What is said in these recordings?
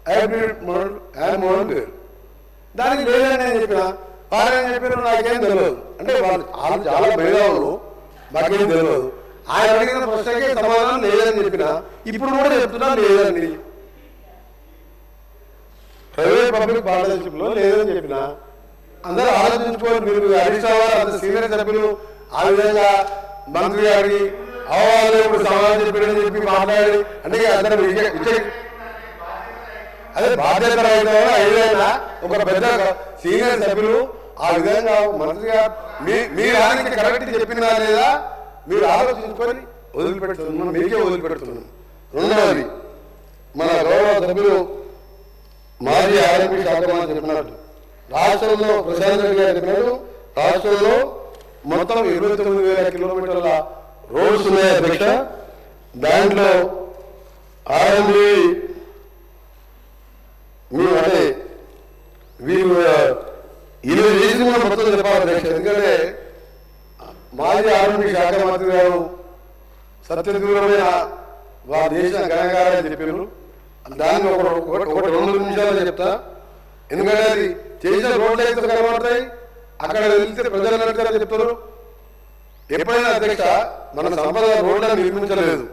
Hybrid model model పేరు. దానికి లేదని నేను చెప్పిన వారేం చెప్పారు నాకేం తెలియదు అంటే వాళ్ళు చాలా మేధావులు, మాకేం తెలియదు. ఆయన అడిగిన ప్రశ్నకే సమాధానం లేదని చెప్పిన, ఇప్పుడు కూడా చెప్తున్నా లేదండి. ప్రైవేట్ పబ్లిక్ పార్ట్నర్షిప్లో లేదని చెప్పిన అందరూ ఆలోచించుకోవాలి. మీరు హరీష్ రావు గారు అంత సీనియర్ సభ్యులు ఆ విధంగా మంత్రి గారికి అవ్వాలి ఇప్పుడు సమాధానం చెప్పాడని చెప్పి మాట్లాడి అంటే అందరూ అదే బాధ్యత ఏదైనా ఒక పెద్ద సీనియర్ సభ్యులు ఆ విధంగా మంత్రి గారు మీ దానికి కరెక్ట్ చెప్పినా లేదా మీరు ఆలోచించుకొని వదిలిపెడుతున్నాం, మీకే వదిలిపెడుతున్నాం. రెండవది మన గౌరవ సభ్యులు మాజీ ఆర్ఎంపీ శాఖ మంత్రి చెప్పినట్టు రాష్ట్రంలో ప్రశాంత్ రెడ్డి గారు చెప్పినట్టు రాష్ట్రంలో మొత్తం 29,000 కిలోమీటర్ల రోడ్స్ ఉన్నాయి అధ్యక్ష. దాంట్లో ఆర్ఎంపీ మీరు అంటే వీళ్ళు ఇరవై చేసి కూడా మొత్తం చెప్పాలి అధ్యక్ష. ఎందుకంటే మాజీ ఆర్ఎంపీ శాఖ మంత్రి గారు సత్యదూరమైన వారు చేసిన ఘనకార్యాలు చెప్పారు. దాన్ని ఒకటి 2 నిమిషాలు చెప్తా. ఎందుకంటే అది చేసిన రోడ్లు అయితే కనబడతాయి, అక్కడ వెళ్తే ప్రజలు చెప్తారు. ఎప్పుడైనా అధ్యక్ష మన సంపద రోడ్లను నిర్మించలేదు,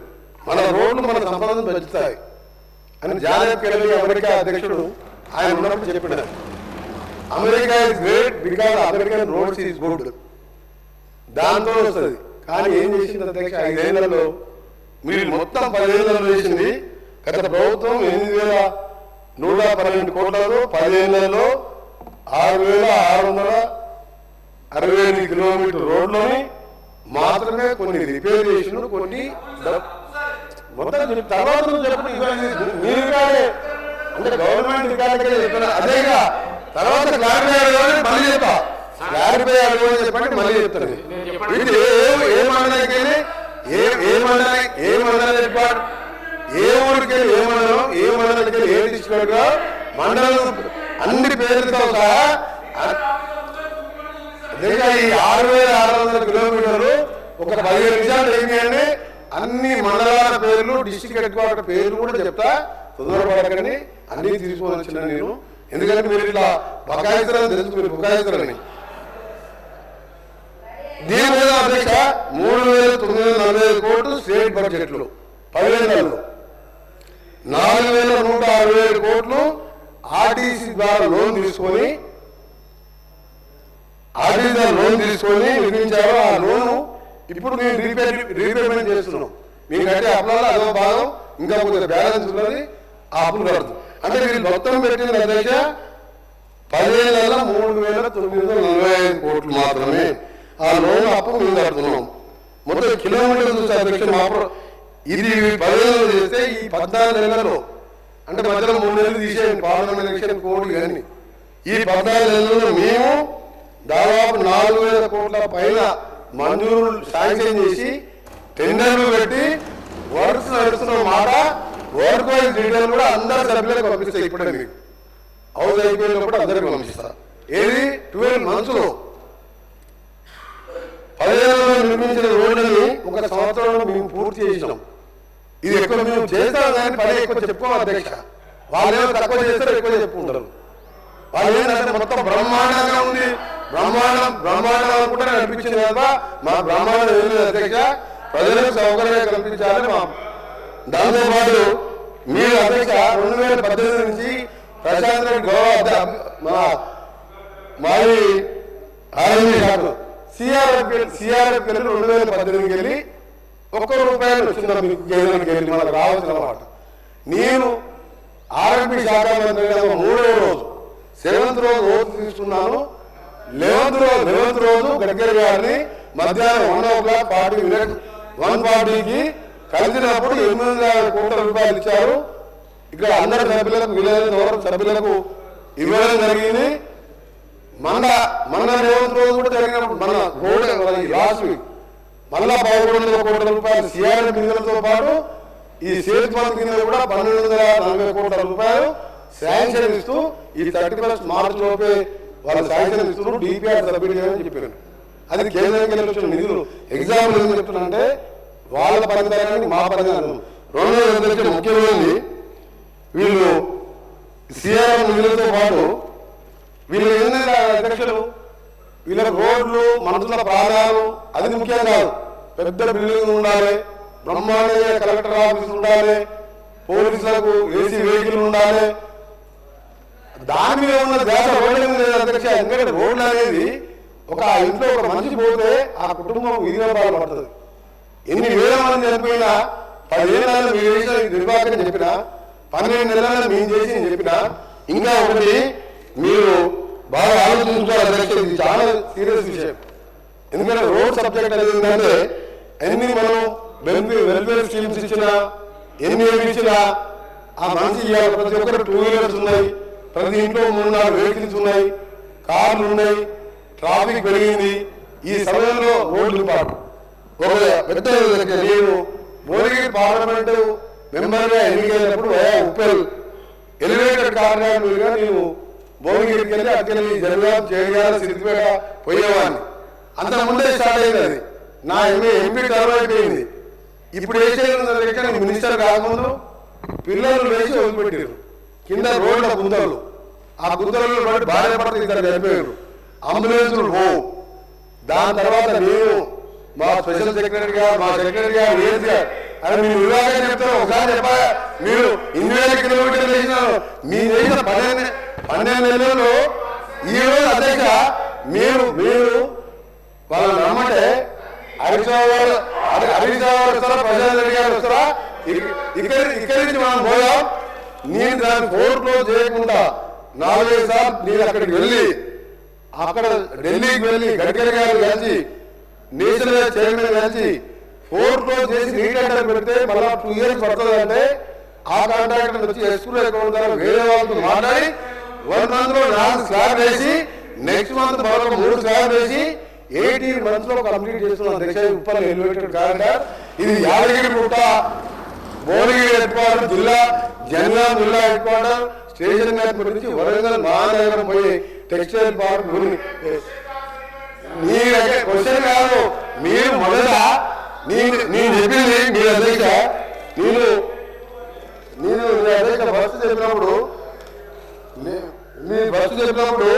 మన రోడ్లు మన సంపదను పెంచుతాయి అని జాన్ ఎఫ్ కెనడీ అమెరికా అధ్యక్షుడు ఆయన ఉన్నప్పుడు చెప్పినారు. America is great because American roads is good, దాంతో వస్తుంది. కానీ ఏం చేసింది అధ్యక్ష 5 ఏళ్లలో మీరు మొత్తం 10 ఏళ్లలో చేసింది గత ప్రభుత్వం 8,112 కోట్లలో 10 ఏళ్లలో 6,668 కిలోమీటర్ రోడ్లని మాత్రమే కొన్ని రిపేర్ చేసిన కొన్ని మొత్తం తర్వాత మీరు అంటే గవర్నమెంట్ రికార్డుకే చెప్తున్నా. అదేగా తర్వాత క్లారిఫై మళ్ళీ చెప్తా, క్లారిఫై అడగని చెప్పండి మళ్ళీ చెప్తాను. ఇది ఏ మండలానికి వెళ్ళి ఏ మండలం చెప్పాడు, ఏ ఊరికి వెళ్ళి ఏ మండలానికి వెళ్ళి ఏ డిస్ట్రిక్ట్ గా మండలం అన్ని పేర్లతో సహా అదేగా ఈ 6,600 కిలోమీటర్లు ఒక 15 నిమిషాలు ఏమిటండి అన్ని మండలాల పేర్లు డిస్ట్రిక్ట్ హెడ్ క్వార్టర్ పేర్లు కూడా చెప్తా, తొందరపడకండి. అన్ని తీసుకొని వచ్చిన నేను, ఎందుకంటే మీరు ఇట్లా బకాయిస్తారని తెలుసు, మీరు బకాయిస్తారని. దీని మీద అధ్యక్ష 3,945 కోట్లు స్టేట్ బడ్జెట్లు 10 ఏళ్లలో, 4,167 కోట్లు ఆర్టీసీ ద్వారా లోన్ తీసుకొని నిర్మించారు. ఆ లోను ఇప్పుడు మేము రీపేమెంట్ చేస్తున్నాం. మీకంటే అప్పులలో అదో భాగం ఇంకా కొద్దిగా బ్యాలెన్స్ ఉన్నది, ఆ అప్పులు కడుతుంది. అంటే వీళ్ళు మొత్తం పెట్టిన అధ్యక్ష 10 ఏళ్లలో 3,945 కోట్లు మాత్రమే ఆ లోన్ అప్పు మేము కడుతున్నాం. మొత్తం కిలోమీటర్లు చూస్తే అధ్యక్ష ఇది 10 ఏళ్ళు చేస్తే ఈ 14 ఏళ్లలో అంటే మధ్యలో 3 నెలలు తీసేయండి పార్లమెంట్ ఎలక్షన్ కోడ్ కానీ, ఈ 14 ఏళ్లలో మేము దాదాపు 4,000 కోట్ల పైన మంజూరు శాంక్షన్ చేసి టెండర్లు పెట్టి వర్క్స్ నడుస్తున్న మాట వర్క్ వైజ్ డీటెయిల్ కూడా అందరి సభ్యులకు పంపిస్తాయి. ఇప్పుడే మీకు హౌస్ అయిపోయినప్పుడు అందరికి పంపిస్తా. ఏది 12 months లో 10 ఏళ్లలో నిర్మించిన రోడ్లని 1 సంవత్సరంలో మేము పూర్తి చేసినాం. ఇది ఎక్కువ మేము చేస్తాం కానీ పని ఎక్కువ చెప్పుకోవాలి అధ్యక్ష. వాళ్ళేమో తక్కువ చేస్తారు, ఎక్కువ చెప్పుకుంటారు. వాళ్ళు ఏంటంటే మొత్తం బ్రహ్మాండంగా ఉంది, బ్రహ్మాండం అనుకుంటే అనిపించింది కదా. మా బ్రహ్మాండం ఏం లేదు అధ్యక్ష, ప్రజలకు సౌకర్యం కల్పించాలని మా దాంతోపాటు మీరు అధ్యక్ష 2018 నుంచి ప్రశాంత్ రెడ్డి గౌరవ మాజీ ఆర్ఎంపీ శాఖలో సిఆర్ఎఫ్ వెళ్ళి 2018 వెళ్ళి ₹1 వచ్చిందా మీకు కేంద్రానికి వెళ్ళి మనకు రావాల్సిన మాట. నేను ఆర్ఎంపీ శాఖ మంత్రిగా 3వ రోజు 7th రోజు ఓటు తీసుకున్నాను. 11th రోజు గడ్కరీ గారిని మధ్యాహ్నం 1 o'clock 40 minutes 140కి కలిసినప్పుడు 8,000 కోట్ల రూపాయలు ఇచ్చారు. ఇక్కడ అందరి సభ్యులకు విలేజ్ సభ్యులకు ఇవ్వడం జరిగింది. మన 11th రోజు కూడా జరిగినప్పుడు మన రోడ్ లాస్ట్ వీక్ మళ్ళా 11,000 కోట్ల రూపాయలు సిఆర్ఎఫ్ నిధులతో పాటు ఈ సేతు బంధు కింద కూడా 1,240 కోట్ల రూపాయలు శాంక్షన్ ఇస్తూ ఈ 31st మార్చి లోపే వాళ్ళు శాంక్షన్ ఇస్తున్నారు. డిపిఆర్ సబ్మిట్ చేయమని చెప్పారు. అది కేంద్రానికి వచ్చిన నిధులు. ఎగ్జాంపుల్ ఏం చెప్తున్నానంటే వాళ్ళ పనితనాన్ని మా పనితనం 2వ ముఖ్యమైనది వీళ్ళు సిఆర్ఎం నిధులతో పాటు వీళ్ళు ఏంటంటే అధ్యక్షులు వీళ్ళ రోడ్లు మనుషుల ప్రాణాలు అది ముఖ్యం కాదు. పెద్ద బిల్డింగ్ ఉండాలి, బ్రహ్మాండంగా కలెక్టర్ ఆఫీస్ ఉండాలి, పోలీసులకు ఏసీ వెహికల్ ఉండాలి. దాని మీద ఉన్న ధ్యాస రోడ్ల మీద లేదు అధ్యక్ష. ఎందుకంటే రోడ్లు అనేది ఒక ఇంట్లో ఒక మనిషి పోతే ఆ కుటుంబం ఇదిగా బాధపడుతుంది. ఎన్ని వేల మంది చనిపోయినా 10 ఏళ్ళ మీరు చేసిన నిర్వాహకం చెప్పినా 12 నెలల మేము చేసి చెప్పినా ఇంకా ఒకటి మీరు బాగా ఆలోచించుకోవాలి అధ్యక్ష. ఇది చాలా సీరియస్ విషయం. ఎందుకంటే రోడ్ సబ్జెక్ట్ అనేది ఏంటంటే ఎన్ని మనం వెల్ఫేర్ స్కీమ్స్ ఇచ్చినా ఎన్ని ఇచ్చినా ఆ మనిషి ప్రతి ఒక్కరు 2 వీలర్స్ ఉన్నాయి, ప్రతి ఇంట్లో 3-4 వెహికల్స్ ఉన్నాయి, కార్లు ఉన్నాయి, ట్రాఫిక్ పెరిగింది. ఈ సమయంలో రోడ్లు పాటు ఒక పెద్ద నేను భువనగిరి పార్లమెంటు మెంబర్గా ఎన్నికైనప్పుడు ఉప్పల్ ఎలివేటెడ్ కార్యాలయంగా నేను భువనగిరికి వెళ్ళి అక్కడికి జనగాం చేయాల సిద్దిపేట పోయేవాడిని. అంతకుముందే స్టార్ట్ అయింది అది. నా ఎంపీ టర్మ్ అయిపోయింది. ఇప్పుడు వేసేది మినిస్టర్ కాకముందు పిల్లలు వేసి వదిలిపెట్టారు కింద రోడ్ల గుంతలు. ఆ గుంతలలో పడి భార్య భర్త ఇద్దరు చనిపోయారు. అంబులెన్సులు పోవు. దాని తర్వాత నేను మా స్పెషల్ సెక్రటరీ గారు మా సెక్రటరీ గారు ఏసీ గారు అని మీరు విభాగం చెప్తారు. ఒకసారి చెప్పా మీరు 8,000 కిలోమీటర్లు వేసినారు. మీరు వేసిన 12 నెలల్లో ఈ రోజు అధ్యక్ష మీరు వాళ్ళని నమ్మంటే హరీష్ రావు వస్తారా, ప్రశాంత్ రెడ్డి గారు వస్తారా, ఇక్కడి నుంచి మనం పోయాం. నేను దాన్ని కోర్టులో చేయకుండా 4-5 సార్లు నేను అక్కడికి వెళ్ళి అక్కడ ఢిల్లీకి వెళ్ళి గడ్కరీ గారు కలిసి నేషనల్ చైర్మన్ కలిసి కోర్టులో చేసి రీటెండర్ పెడితే మళ్ళా 2 ఇయర్స్ పడుతుంది. అంటే ఆ కాంట్రాక్టర్ వచ్చి ఎస్క్రూ అకౌంట్ ద్వారా వేరే వాళ్ళతో మాట్లాడి 1 month లో 4 స్లాబ్ వేసి నెక్స్ట్ మంత్ మరొక 3 స్లాబ్ వేసి 18 months లో కంప్లీట్ చేస్తున్నాం అధ్యక్ష. ఉప్పల్ ఎలివేటెడ్ కారిడార్ ఇది యాదగిరిగుట్ట భువనగిరి హెడ్ క్వార్టర్ జిల్లా, జనగాం జిల్లా హెడ్ క్వార్టర్, స్టేషన్ నుంచి వరంగల్ మహానగరం పోయి టెక్స్టైల్ పార్క్. మీ క్వశ్చన్ కాదు, మీరు మొదట నేను చెప్పింది మీ అధ్యక్ష. నేను అధ్యక్ష బస్సు చెప్పినప్పుడు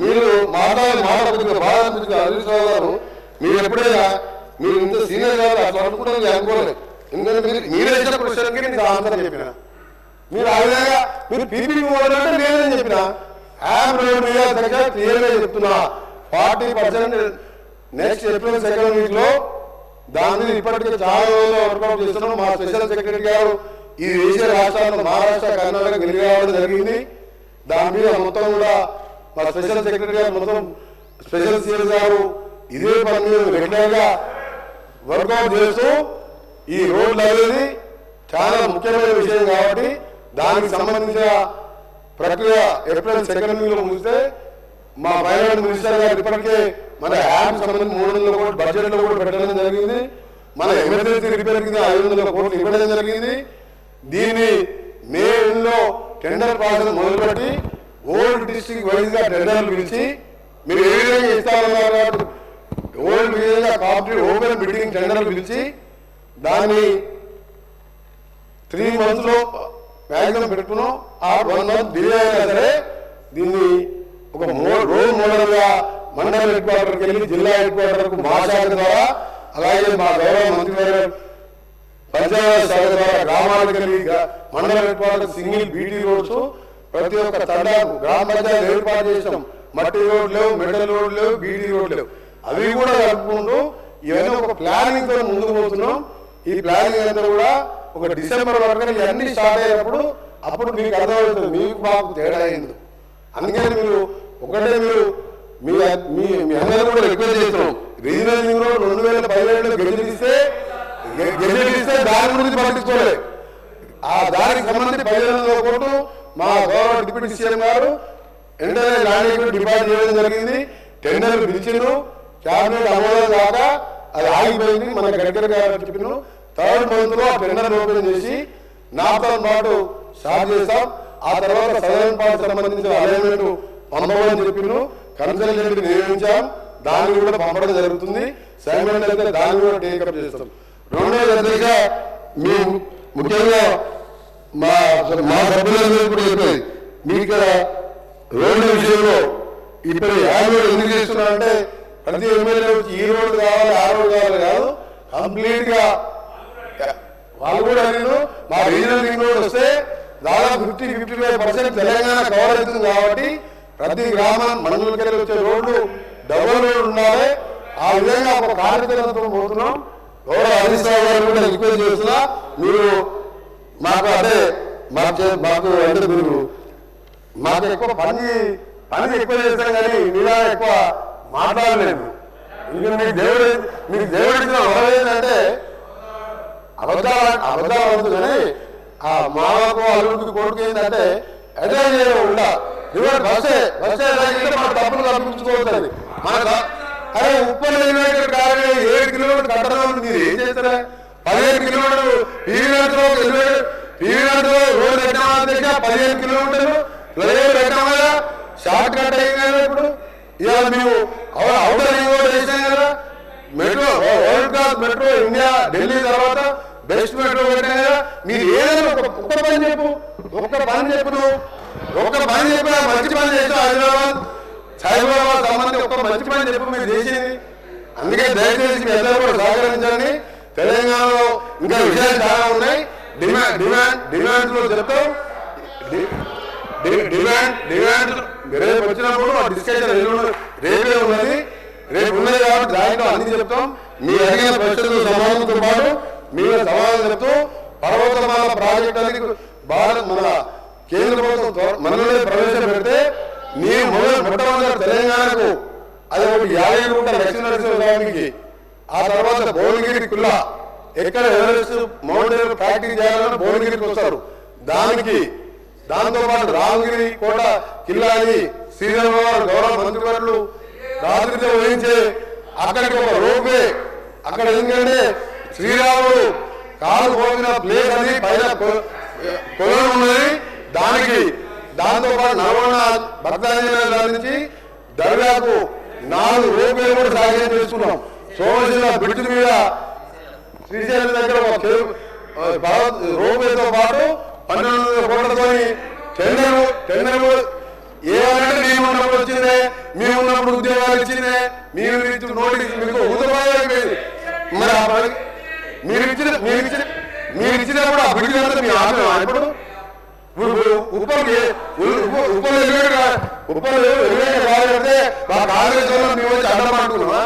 మీరు మాట్లాడుతున్న బాధ అనిపించింది హరీష్ రావు గారు. మీరు ఎప్పుడైనా మీరు ఇంత సీనియర్ కాదు అట్లా అనుకుంటే అనుకోలేదు. ఎందుకంటే మీరు వేసిన క్వశ్చన్కి నేను ఆన్సర్ చెప్పిన. మీరు ఆ విధంగా మీరు పీపీ అంటే లేదని చెప్పిన యాప్ రోడ్ మీద దగ్గర క్లియర్గా చెప్తున్నా 40% నెక్స్ట్ ఏప్రిల్ 2nd వీక్ లో దాని మీద ఇప్పటికే చాలా రోజులు వర్కౌట్ చేస్తున్నాం. మా స్పెషల్ సెక్రటరీ గారు ఈ దేశీయ రాష్ట్రాల్లో మహారాష్ట్ర, కర్ణాటక వెళ్ళి రావడం జరిగింది. దాని మీద మొత్తం కూడా మా స్పెషల్ సెక్రటరీ గారు మొత్తం స్పెషల్ సీఎస్ గారు ఇదే పని మీద రెగ్యులర్ గా వర్కౌట్ చేస్తూ ఈ రోడ్లు అనేది చాలా ముఖ్యమైన విషయం కాబట్టి దానికి సంబంధించిన ప్రక్రియ ఏప్రిల్ 2nd వీక్ లో ముగిస్తే మా ఫైనాన్స్ మినిస్టర్ గారు ఇప్పటికే మన యాప్ సంబంధించి 300 కోట్లు బడ్జెట్ లో కూడా పెట్టడం జరిగింది. మన ఎమర్జెన్సీ రిపేర్ కింద 500 కోట్లు ఇవ్వడం జరిగింది. దీన్ని మే లో టెండర్ ప్రాసెస్ మొదలుపెట్టి ఓల్డ్ డిస్ట్రిక్ట్ వైజ్ గా టెండర్లు పిలిచి మీరు ఏ విధంగా ఇస్తామన్నారు ఓల్డ్ విధంగా కాంపిటేటివ్ ఓపెన్ బిడ్డింగ్ టెండర్లు పిలిచి దాన్ని 3 months లో మ్యాక్సిమం పెట్టుకున్నాం. ఆ 1 month డిలే అయినా సరే దీన్ని ఒక రోడ్ మోడల్ గా మండల హెడ్ క్వార్టర్కి వెళ్ళి జిల్లా హెడ్ క్వార్టర్ కు మా శాఖ ద్వారా, అలాగే మా గౌరవ మంత్రి గారు పంచాయతీ శాఖ ద్వారా గ్రామాలకు వెళ్ళి మండల head quarter single BT roads ప్రతి ఒక్క తండాకు గ్రామ పంచాయతీ ఏర్పాటు చేసాం. మట్టి రోడ్ లేవు, మెటల్ రోడ్ లేవు, బీటీ రోడ్ లేవు. అవి కూడా కలుపుకుంటూ ఇవన్నీ ఒక ప్లానింగ్ తో ముందుకు పోతున్నాం. ఈ ప్లానింగ్ అంతా కూడా ఒక డిసెంబర్ వరకు ఇవన్నీ స్టార్ట్ అయినప్పుడు అప్పుడు మీకు అర్థమవుతుంది మీకు మాకు తేడా అయింది. అందుకని మీరు ఒకటే మీ అందరూ కూడా రిక్వెస్ట్ చేస్తున్నాం. రీజనల్ లింక్ రోడ్ 2017లో గెజెట్ ఇస్తే దాని గురించి పట్టించుకోలేదు. ఆ దానికి సంబంధించి 1500 కోట్లు మా గౌరవ డిప్యూటీ సీఎం గారు వెంటనే ల్యాండ్ డిపాజిట్ చేయడం జరిగింది. టెండర్లు పిలిచిండ్రు, క్యాబినెట్ ఆమోదం కాగా అది ఆగిపోయింది. మన గడ్కరీ గారు చెప్పిన 3rd month లో ఆ టెండర్ ఓపెన్ చేసి నాతో పాటు స్టార్ట్ చేస్తాం. ఆ తర్వాత సదరన్ పార్ట్ సంబంధించిన అలైన్మెంట్ పంపమని చెప్పిన కన్సల్టెంట్ నియమించాం. దాన్ని కూడా పంపడం జరుగుతుంది. సైన్మెంట్ అయితే దాన్ని కూడా టేకప్ చేస్తాం. రెండోది అధ్యక్ష ముఖ్యంగా మా సభ్యులందరూ కూడా చెప్పేది మీకు రోడ్ల విషయంలో ఇప్పుడు యాభై ఎందుకు చేస్తున్నారంటే ప్రతి ఎమ్మెల్యే వచ్చి ఈ రోడ్డు కావాలి ఆ రోడ్డు కావాలి కాదు, కంప్లీట్ గా వాళ్ళు కూడా అడిగారు. మా రీజనల్ రింగ్ రోడ్ వస్తే దాదాపు 50-55% తెలంగాణ కవర్ అవుతుంది కాబట్టి ప్రతి గ్రామం మండలికెళ్ళి వచ్చే రోడ్లు డబుల్ రోడ్ ఉండాలి. ఆ విధంగా ఒక కార్యక్రమంతో పోతున్నాం. గౌరవ హరీష్ రావు గారు కూడా రిక్వెస్ట్ చేస్తున్నా, మీరు మాకు అంటే మాకు అంటే మీరు మాకు ఎక్కువ పని ఎక్కువ చేస్తాం కానీ మీలా ఎక్కువ మాట్లాడలేదు. ఎందుకంటే మీకు దేవుడు ఇచ్చిన వరం ఏంటంటే అబద్ధాలు అవుతుంది కానీ ఆ మామకు అల్లుడికి కొడుకు ఏంటంటే అటెండ్ చేయడం ఉండా బస్సే మన తప్పులు కల్పించుకోవద్దు. మన అరే ఉప్పల్ యునైటెడ్ కాలనీ 7 కిలోమీటర్లు కట్టడం మీరు ఏం చేస్తారా? 15 కిలోమీటర్లు పీవీనగర్లో రోడ్డు పెట్టామా అధ్యక్ష? 15 కిలోమీటర్లు ఫ్లైఓవర్ పెట్టాం కదా, షార్ట్ కట్ అయింది కదా. ఇప్పుడు ఇవాళ మేము అవుటర్ రింగ్ రోడ్ చేసాం కదా, metro world class metro India Delhi తర్వాత బెస్ట్ మెట్రో పెట్టాం కదా. మీరు ఏదైనా ఒక్క పని చెప్పు చెప్పినా మంచి పని చేసాం. హైదరాబాద్ సంబంధించి ఒక్క మంచి పని చెప్పు మీరు చేసేది. అందుకే దయచేసి మీ అందరూ కూడా సహకరించండి. తెలంగాణలో ఇంకా విషయాలు చాలా ఉన్నాయి. డిమాండ్స్ లో చెప్తాం. డిమాండ్ రేపు వచ్చినప్పుడు డిస్కషన్ రేపే ఉన్నది. రేపు ఉన్నది కాబట్టి దాంట్లో అన్ని చెప్తాం. మీ అడిగిన ప్రశ్నలు సమాధానంతో పాటు మీరు సమాధానం చెప్తూ పర్వతమాల ప్రాజెక్ట్ అనేది భారత్ మన కేంద్ర ప్రభుత్వం మనలో ప్రవేశపెడితే మీ మొట్టమొదటి తెలంగాణకు అది ఒకటి యాదగిరిగుట్ట లక్ష్మీనరసింహస్వామికి, ఆ తర్వాత భువనగిరి కుల్లా ఎక్కడ ఎవరెస్ట్ మౌంటైన్ ప్రాక్టీస్ చేయాలని భువనగిరికి వస్తారు. దాంతోపాటు రామగిరి కోట కిల్లాని శ్రీరామవారు గౌరవ మంత్రివర్యులు రాత్రితో వహించే అక్కడికి ఒక రోపే అక్కడ ఎందుకంటే శ్రీరాముడు కాలు పోగిన ప్లేస్ అని పైన కొలను ఉన్నది. దాంతోపాటు నల్గొండ భక్తాంజనేయుల నుంచి దర్గాకు 4 రోపేలు కూడా సాధ్యం చేసుకున్నాం. సోమశిల బ్రిడ్జ్ మీద శ్రీశైలం దగ్గర ఒక రోపేతో పాటు 1200 కోట్లతో టెండర్ ఏమంటే మేము ఉన్నప్పుడు వచ్చిందే, మేము ఉన్నప్పుడు ఉద్యోగాలు ఇచ్చిందే, మీరు నోటీస్ మీకు ఊతపోయేది. మరి మీరు ఇచ్చినప్పుడు ఆ బ్రిడ్జ్ అంతా మీ ఆపేమా? ఇప్పుడు ఉప్పలు ఎలివేటే మా కాంగ్రెస్ వాళ్ళు మేము వచ్చి అడ్డం అంటున్నామా?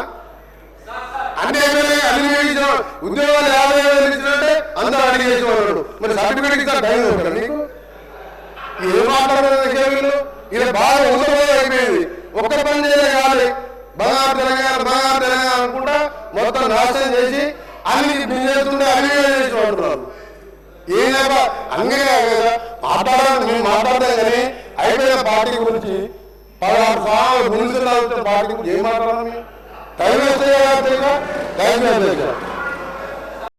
అన్ని ఇచ్చిన ఉద్యోగాలు 50,000 ఇచ్చినట్టే అందరూ అడిగేసి ఉన్నాడు. మరి సర్టిఫికేట్ ఇచ్చిన టైం ఉంటారు నీకు? ఏం మాట్లాడలేదు. ఇది బాగా ఉదయం అయిపోయింది. ఒక్క పని చేయలే కాదు, బంగారు తెలంగాణ అనుకుంటా మొత్తం నాశనం చేసి అన్ని చేస్తుంటే అన్ని చేసి అంటున్నారు. ఏదైనా అంగే కదా మాట్లాడాలి. మేము మాట్లాడతాం కానీ అయిపోయిన పార్టీ గురించి 16 సంవత్సరాలు ముందు పార్టీ గురించి ఏం మాట్లాడాలి? టైం వేస్తే